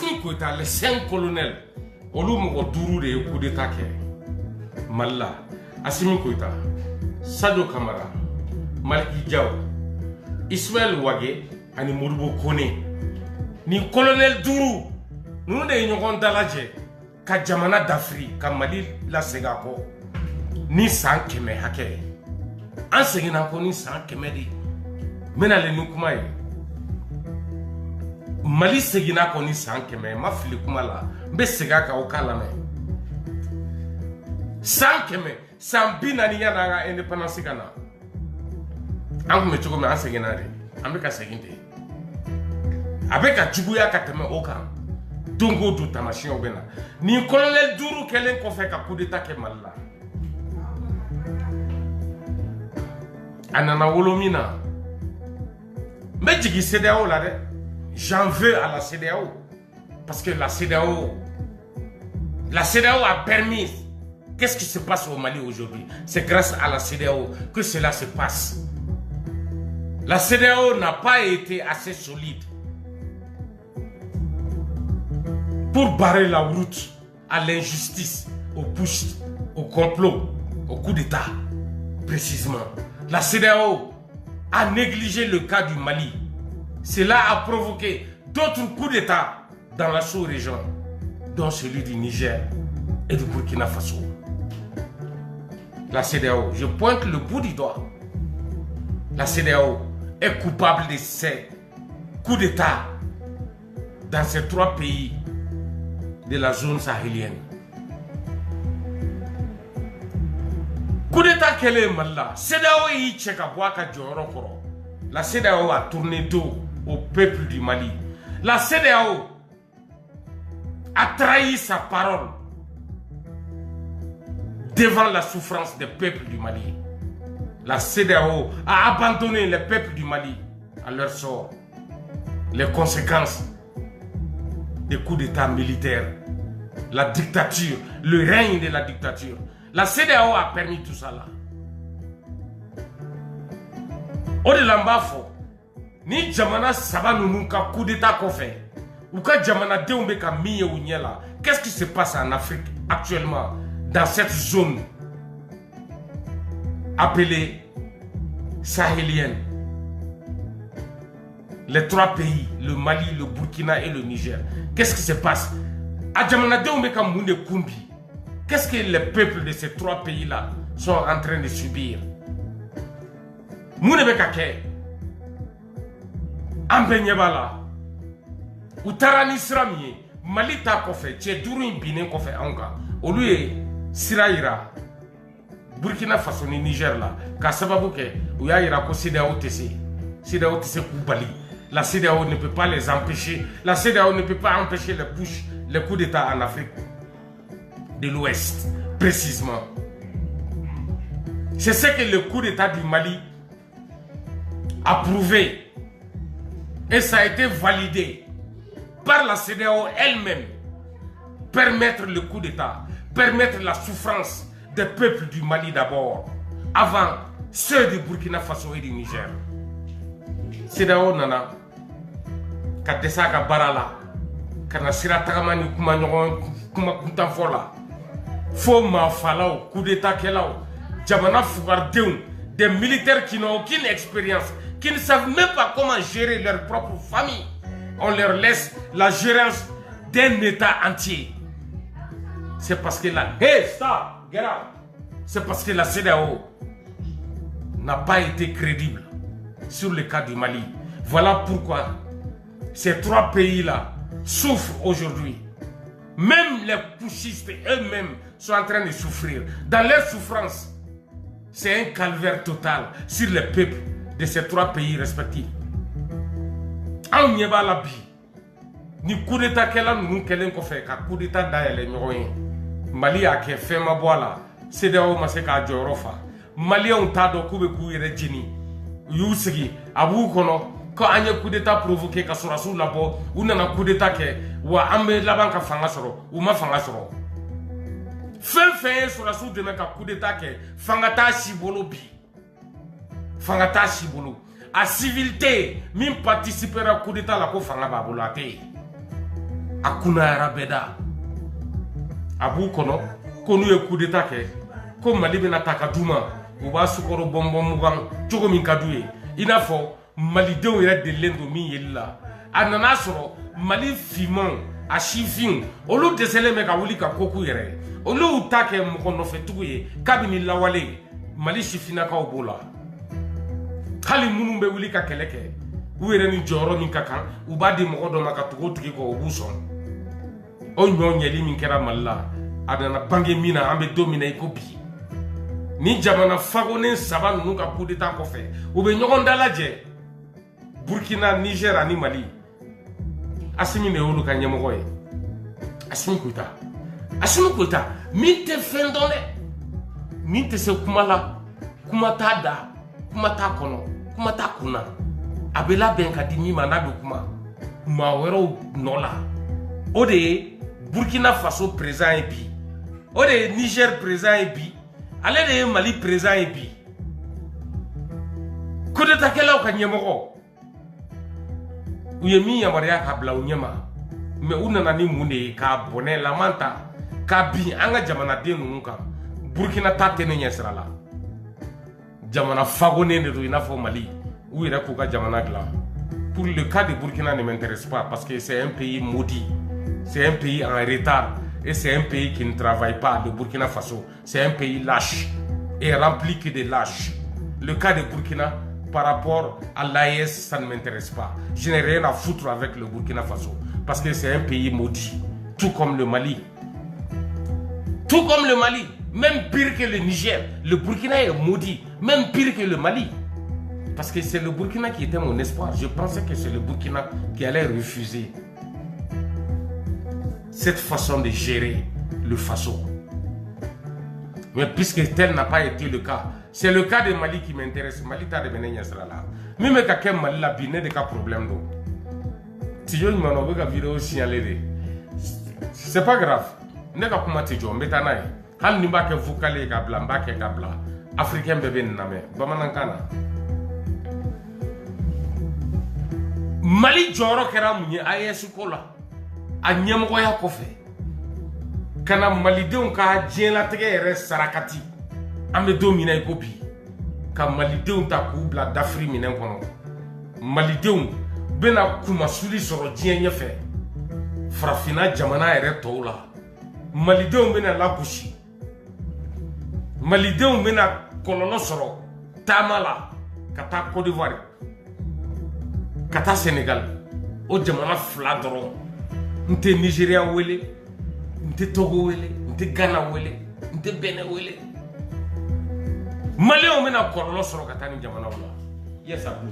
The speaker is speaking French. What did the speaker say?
Assimi Goïta, les 5 colonels, Olumo Duru de coup d'état ke Malla, Assimi Goïta, Sadio Kamara, Maliki Diaw, Ismaël Ouagé, ani Modibo Kone, ni colonel Duru, nous ne ɲɔgɔn dalajɛ ka jamana d'Afrique ka Mali la segin a kɔ ni san 100 hakɛ an seginna kɔ ni san 100 de menale ni kuma ye Mali seginna kɔ ni san 100 ma fili kuma la n bɛ segin a kan o k'a lamɛn san 100 san 40 yani an ka indépendance ka na an kun bɛ cogo min an seginna de an bɛ ka segin ten a bɛ ka juguya ka tɛmɛ o kan dongo do tamasiyɛnw bɛ na ni colonel Duru kɛlen kɔfɛ ka coup d'état kɛ Mali la a nana wolo min na n bɛ jigin CEDEAO la dɛ j'en veux à la CEDEAO parce que la CEDEAO a permis qu'est-ce qui se passe au Mali aujourd'hui, c'est grâce à la CEDEAO que cela se passe. La CEDEAO n'a pas été assez solide pour barrer la route à l'injustice, au putsch, au complot, au coup d'État, précisément. La CEDEAO a négligé le cas du Mali. Cela a provoqué d'autres coups d'État dans la sous-région, dont celui du Niger et du Burkina Faso. La CEDEAO, je pointe le bout du doigt. La CEDEAO est coupable de ces coups d'État dans ces 3 pays de la zone sahélienne. Coup d'État qu'elle est mal là. CEDEAO y tcheka boaka djorokoro. La CEDEAO a tourné dos au peuple du Mali. La CEDEAO a trahi sa parole devant la souffrance des peuples du Mali. La CEDEAO a abandonné les peuples du Mali à leur sort. Les conséquences des coups d'État militaires, la dictature, le règne de la dictature. La CEDEAO a permis tout ça là. Au-delà ni jamana saba nunu ka coup d'État kofé ou ka jamana deumbe ka miye ou nyela. Qu'est-ce qui se passe en Afrique actuellement dans cette zone appelée sahélienne? Les 3 pays, le Mali, le Burkina et le Niger. Qu'est-ce qui se passe? A jamana deumbe ka munde kumbi. Qu'est-ce que les peuples de ces 3 pays-là sont en train de subir? Moune Bekake, Ambenyebala, Outarani Sramie, Malita Kofe, Tchedourou Bine Kofe Anga, Olue Siraïra, Burkina Faso, Niger là, Kasababouke, Ouyaïra Ko CEDEAO TC, CEDEAO TC Koubali. La CEDEAO ne peut pas les empêcher, la CEDEAO ne peut pas empêcher les coups d'État en Afrique de l'Ouest, précisément. C'est ce que le coup d'État du Mali a prouvé. Et ça a été validé par la CEDEAO elle-même. Permettre le coup d'État, permettre la souffrance des peuples du Mali d'abord, avant ceux du Burkina Faso et du Niger. CEDEAO nana, Kadesa ka barala, kana sira tagamani kuma nyogon kuma kuntanfola. Faut m'affaler coup d'État qu'elle a. Jamana Fougardeun, des militaires qui n'ont aucune expérience, qui ne savent même pas comment gérer leur propre famille. On leur laisse la gérance d'un État entier. C'est parce que la... Hey, stop, get out. C'est parce que la CEDEAO n'a pas été crédible sur le cas du Mali. Voilà pourquoi ces 3 pays-là souffrent aujourd'hui. Même les putschistes eux-mêmes sont en train de souffrir. Dans leur souffrance, c'est un calvaire total sur les peuples de ces 3 pays respectifs. On n'y va la vie. Ni coup d'État qu'elle a, nous qu'elle a fait, coup d'État d'ailleurs, Mali a fait ma boila. CEDEAO m'a fait qu'à Jorofa. Mali on t'a donc couvert de Jenny. Yousigi, à vous kono. Quand on a un coup d'État provoqué, quand on a sous la boue, ou on a un coup d'État qui ou a amené la banque à Fangasoro, ou ma Fangasoro. Fin sur la sous de mec à coup d'État qui Fangata Shibolo bi. Fangata Shibolo. À civilité, même participer à coup d'État la ko Fangaba bolate. akuna arabeda abu kono ko nu coup d'état ke ko Mali bena takaduma u ba sukoro bombo mugan jogo min kaduye ina fo Mali denw yɛrɛ delilen don min yeli la a nana sɔrɔ Mali fiman a sifin olu dɛsɛlen bɛ ka wuli ka koku yɛrɛ olu ta kɛ mɔgɔ nɔfɛtugu ye kabini lawale Mali sifinakaw b'o la hali minnu bɛ wuli ka kɛlɛ kɛ u yɛrɛ ni jɔyɔrɔ min ka kan u b'a di mɔgɔ dɔ ma ka tugu tigi kɔ o b'u sɔn o ɲɔ ɲɛli min kɛra Mali la a nana bange min na an bɛ don min na i ko bi ni jamana fagonen saba ninnu ka coup d'état kɔfɛ u bɛ ɲɔgɔn dalajɛ Burkina, Niger ani Mali Assimi de y'olu ka ɲɛmɔgɔ ye Assimi Goïta min tɛ fɛn dɔn dɛ min tɛ se kuma la kuma t'a da kuma t'a kɔnɔ kuma t'a kunna a bɛ labɛn ka di min ma n'a bɛ kuma maa wɛrɛw nɔ la o de ye Burkina Faso président ye bi o de ye Niger président ye bi ale de ye Mali président ye bi coup d'état kɛlaw ka ɲɛmɔgɔ u ye min yamaruya ka bila u ɲɛma mais u nana ni mun de ye k'a bɔnɛ laman ta k'a bin an ka jamanaden ninnu kan Burkina ta tɛ ne ɲɛsira la jamana fagonen de don i n'a fɔ Mali u yɛrɛ k'u ka jamana dilan pour le cas de Burkina ne m'intéresse pas parce que c'est un pays maudit c'est un pays en retard et c'est un pays qui ne travaille pas. Le Burkina Faso c'est un pays lâche et rempli que de lâches. Le cas de Burkina par rapport à l'AES, ça ne m'intéresse pas. Je n'ai rien à foutre avec le Burkina Faso. Parce que c'est un pays maudit. Tout comme le Mali. Tout comme le Mali. Même pire que le Niger. Le Burkina est maudit. Même pire que le Mali. Parce que c'est le Burkina qui était mon espoir. Je pensais que c'est le Burkina qui allait refuser cette façon de gérer le Faso. Mais puisque tel n'a pas été le cas, c'est le cas de Mali qui m'intéresse. Mali t'a devenu Nyasra là. Même quand Mali la bine de cas problème donc. Si je me n'en veux qu'à vidéo signaler, c'est pas grave. Ne ka kuma te jo mbeta na ye. Hal ni ba ke vocale ka bla mba ke ka bla. Africain bébé n'ame. Bamanankana. Mali joro kera munye AES ko la. A ɲɛmɔgɔya kɔfɛ kana malidenw ka diɲɛlatigɛ yɛrɛ sarakati an bɛ don min na i ko bi ka malidenw ta k'u bila dafiri minɛn kɔnɔ malidenw bɛna kumasuli sɔrɔ diɲɛ ɲɛfɛ farafinna jamana yɛrɛ tɔw la malidenw bɛna lagosi malidenw bɛna kɔlɔlɔ sɔrɔ taama la ka taa Côte d'Ivoire ka taa Sénégal o jamana fila dɔrɔn nte Nigeria wele nte Togo wele nte Ghana wele nte Benin wele Maliens bɛna kɔlɔlɔ sɔrɔ ka taa ni jamanaw la yes ablo